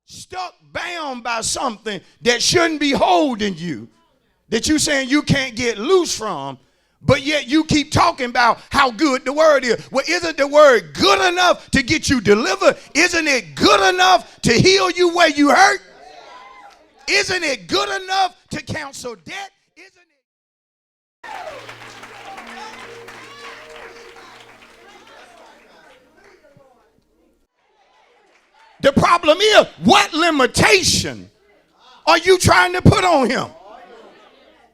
stuck bound by something that shouldn't be holding you, that you saying you can't get loose from, but yet you keep talking about how good the word is. Well, isn't the word good enough to get you delivered? Isn't it good enough to heal you where you hurt? Isn't it good enough to cancel debt? Isn't it? The problem is, what limitation are you trying to put on him?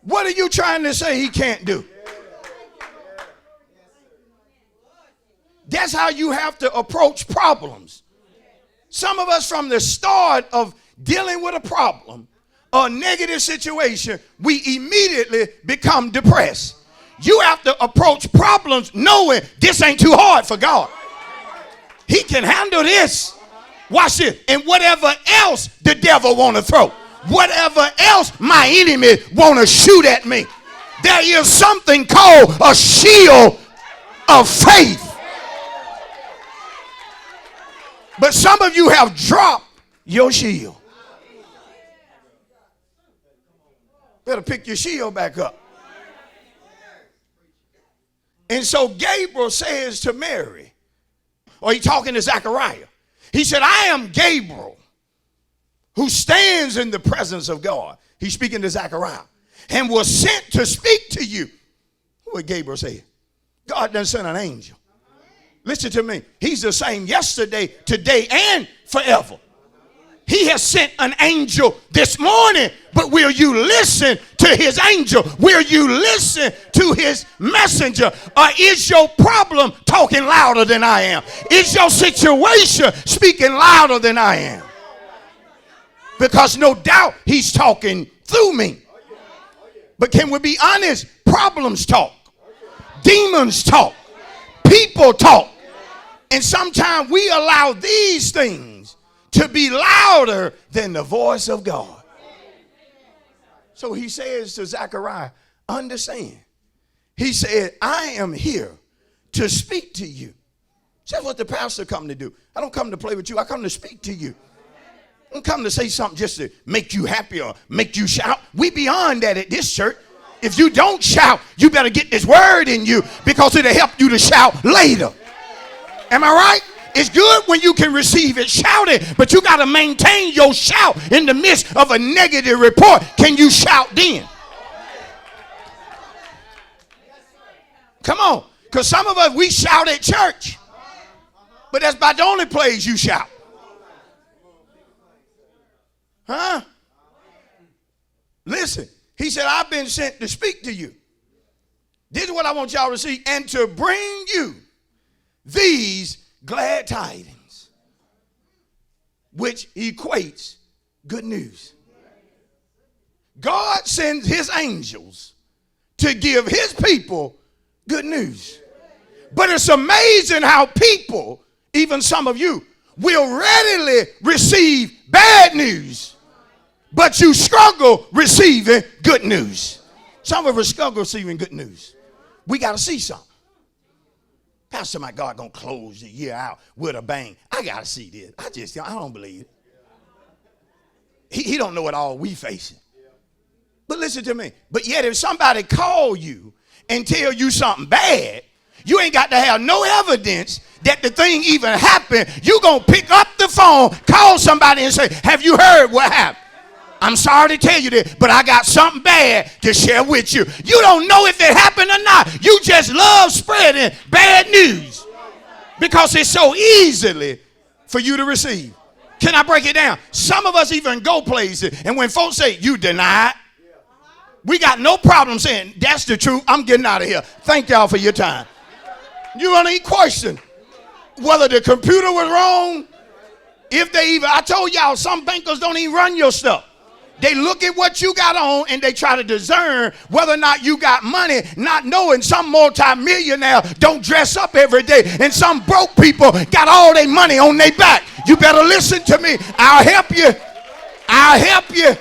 What are you trying to say he can't do? That's how you have to approach problems. Some of us, from the start of dealing with a problem, a negative situation, we immediately become depressed. You have to approach problems knowing this ain't too hard for God. He can handle this. Watch this. And whatever else the devil want to throw, whatever else my enemy want to shoot at me, there is something called a shield of faith. But some of you have dropped your shield. Better pick your shield back up. And so Gabriel says to Mary, or he's talking to Zechariah, he said, I am Gabriel, who stands in the presence of God. He's speaking to Zechariah, and was sent to speak to you. What Gabriel said? God done sent an angel. Listen to me. He's the same yesterday, today, and forever. He has sent an angel this morning, but will you listen to his angel? Will you listen to his messenger? Or is your problem talking louder than I am? Is your situation speaking louder than I am? Because no doubt he's talking through me. But can we be honest? Problems talk. Demons talk. People talk. And sometimes we allow these things to be louder than the voice of God. So he says to Zechariah, understand. He said, I am here to speak to you. That's what the pastor come to do. I don't come to play with you. I come to speak to you. I don't come to say something just to make you happy or make you shout. We beyond that at this church. If you don't shout, you better get this word in you, because it'll help you to shout later. Am I right? It's good when you can receive it shouted, but you got to maintain your shout in the midst of a negative report. Can you shout then? Come on. Because some of us, we shout at church, but that's about the only place you shout. Huh? Listen, he said, I've been sent to speak to you. This is what I want y'all to see, and to bring you these glad tidings, which equates good news. God sends his angels to give his people good news. But it's amazing how people, even some of you, will readily receive bad news, but you struggle receiving good news. Some of us struggle receiving good news. We got to see something. Pastor, my God gonna close the year out with a bang. I gotta see this. I don't believe it. He don't know what all we facing. But listen to me. But yet if somebody call you and tell you something bad, you ain't got to have no evidence that the thing even happened. You gonna pick up the phone, call somebody and say, have you heard what happened? I'm sorry to tell you this, but I got something bad to share with you. You don't know if it happened or not. You just love spreading bad news because it's so easily for you to receive. Can I break it down? Some of us even go places, and when folks say, you denied, we got no problem saying, that's the truth. I'm getting out of here. Thank y'all for your time. You don't even question whether the computer was wrong. If they even, I told y'all, some bankers don't even run your stuff. They look at what you got on and they try to discern whether or not you got money, not knowing some multimillionaire don't dress up every day, and some broke people got all their money on their back. You better listen to me. I'll help you. I'll help you.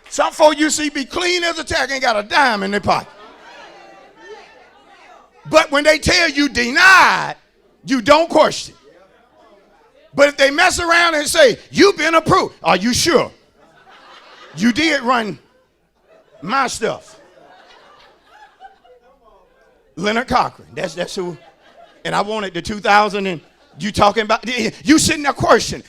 Some folk you see be clean as a tack, ain't got a dime in their pocket. But when they tell you denied, you don't question. But if they mess around and say, you've been approved, are you sure? You did run my stuff. Leonard Cochran, that's who. And I wanted the 2000 and you talking about, you sitting there questioning.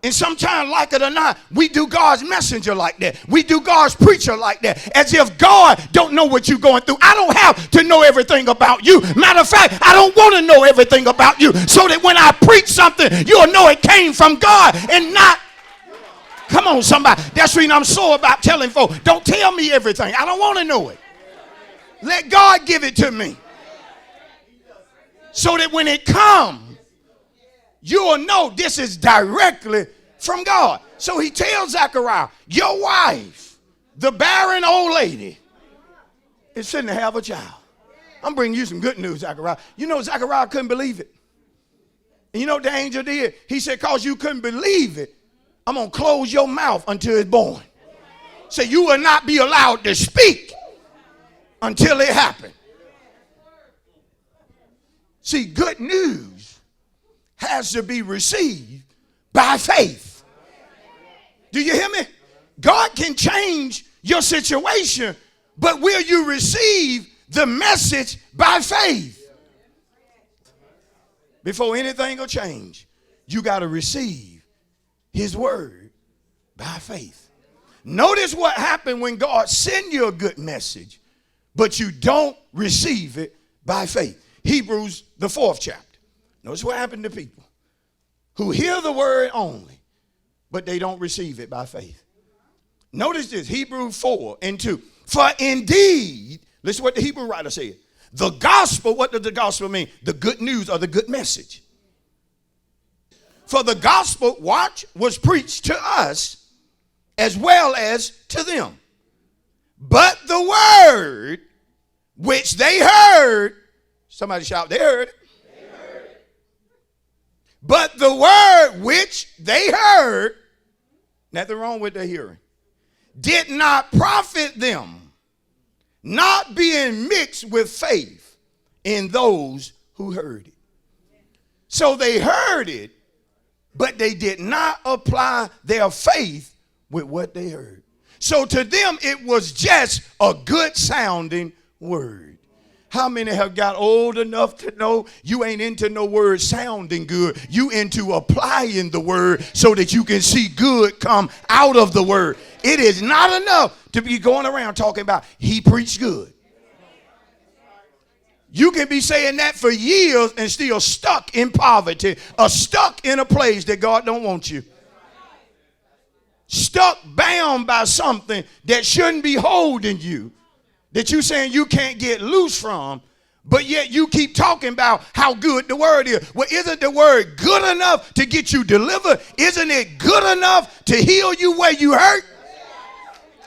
And sometimes, like it or not, we do God's messenger like that. We do God's preacher like that. As if God don't know what you're going through. I don't have to know everything about you. Matter of fact, I don't want to know everything about you. So that when I preach something, you'll know it came from God and not. Come on, somebody. That's the reason I'm so about telling folks, don't tell me everything. I don't want to know it. Let God give it to me. So that when it comes, you will know this is directly from God. So he tells Zechariah, your wife, the barren old lady, is sitting to have a child. I'm bringing you some good news, Zechariah. You know, Zechariah couldn't believe it. And you know what the angel did? He said, because you couldn't believe it, I'm going to close your mouth until it's born. So you will not be allowed to speak until it happens. See, good news has to be received by faith. Do you hear me? God can change your situation, but will you receive the message by faith? Before anything will change, you got to receive his word by faith. Notice what happened when God sends you a good message, but you don't receive it by faith. Hebrews, the 4th chapter. Notice what happened to people who hear the word only, but they don't receive it by faith. Notice this, Hebrews 4:2. For indeed, listen what the Hebrew writer said. The gospel, what does the gospel mean? The good news or the good message. For the gospel, watch, was preached to us as well as to them. But the word which they heard, somebody shout, they heard it. But the word which they heard, nothing wrong with their hearing, did not profit them, not being mixed with faith in those who heard it. So they heard it, but they did not apply their faith with what they heard. So to them, it was just a good sounding word. How many have got old enough to know you ain't into no word sounding good? You into applying the word so that you can see good come out of the word. It is not enough to be going around talking about he preached good. You can be saying that for years and still stuck in poverty or stuck in a place that God don't want you. Stuck, bound by something that shouldn't be holding you, that you saying you can't get loose from, but yet you keep talking about how good the word is. Well, isn't the word good enough to get you delivered? Isn't it good enough to heal you where you hurt?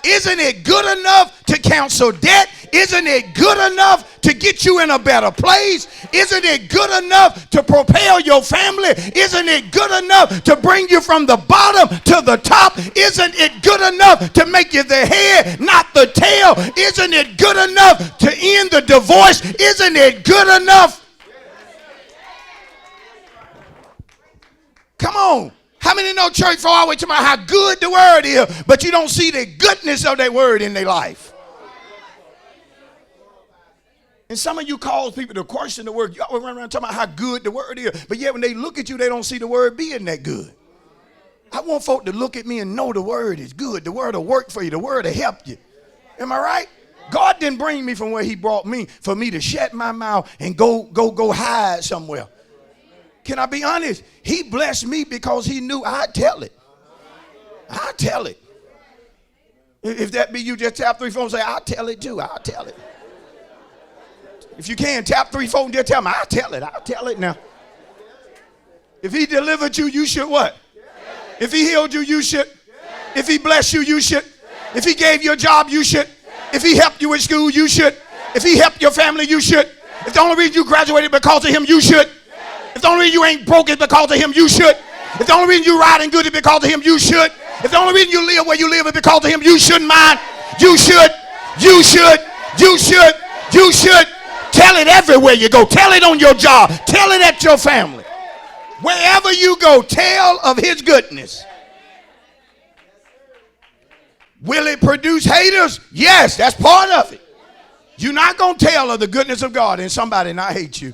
Isn't it good enough to cancel debt? Isn't it good enough to get you in a better place? Isn't it good enough to propel your family? Isn't it good enough to bring you from the bottom to the top? Isn't it good enough to make you the head, not the tail? Isn't it good enough to end the divorce? Isn't it good enough? Come on. How many know church for always talking about how good the word is, but you don't see the goodness of that word in their life? And some of you cause people to question the word. You always run around talking about how good the word is, but yet when they look at you, they don't see the word being that good. I want folk to look at me and know the word is good. The word will work for you. The word will help you. Am I right? God didn't bring me from where he brought me for me to shut my mouth and go hide somewhere. Can I be honest? He blessed me because he knew I'd tell it. I'd tell it. If that be you, just tap 3 phones and say, I'll tell it too. I'll tell it. If you can, tap 3 phones and just tell me, I'll tell it. I'll tell it now. If he delivered you, you should what? If he healed you, you should. If he blessed you, you should. If he gave you a job, you should. If he helped you in school, you should. If he helped your family, you should. If the only reason you graduated because of him, you should. If the only reason you ain't broke is because of him, you should. If the only reason you riding good is because of him, you should. If the only reason you live where you live is because of him, you shouldn't mind. You should. You should. You should. You should. Tell it everywhere you go. Tell it on your job. Tell it at your family. Wherever you go, tell of his goodness. Will it produce haters? Yes, that's part of it. You're not going to tell of the goodness of God and somebody not hate you.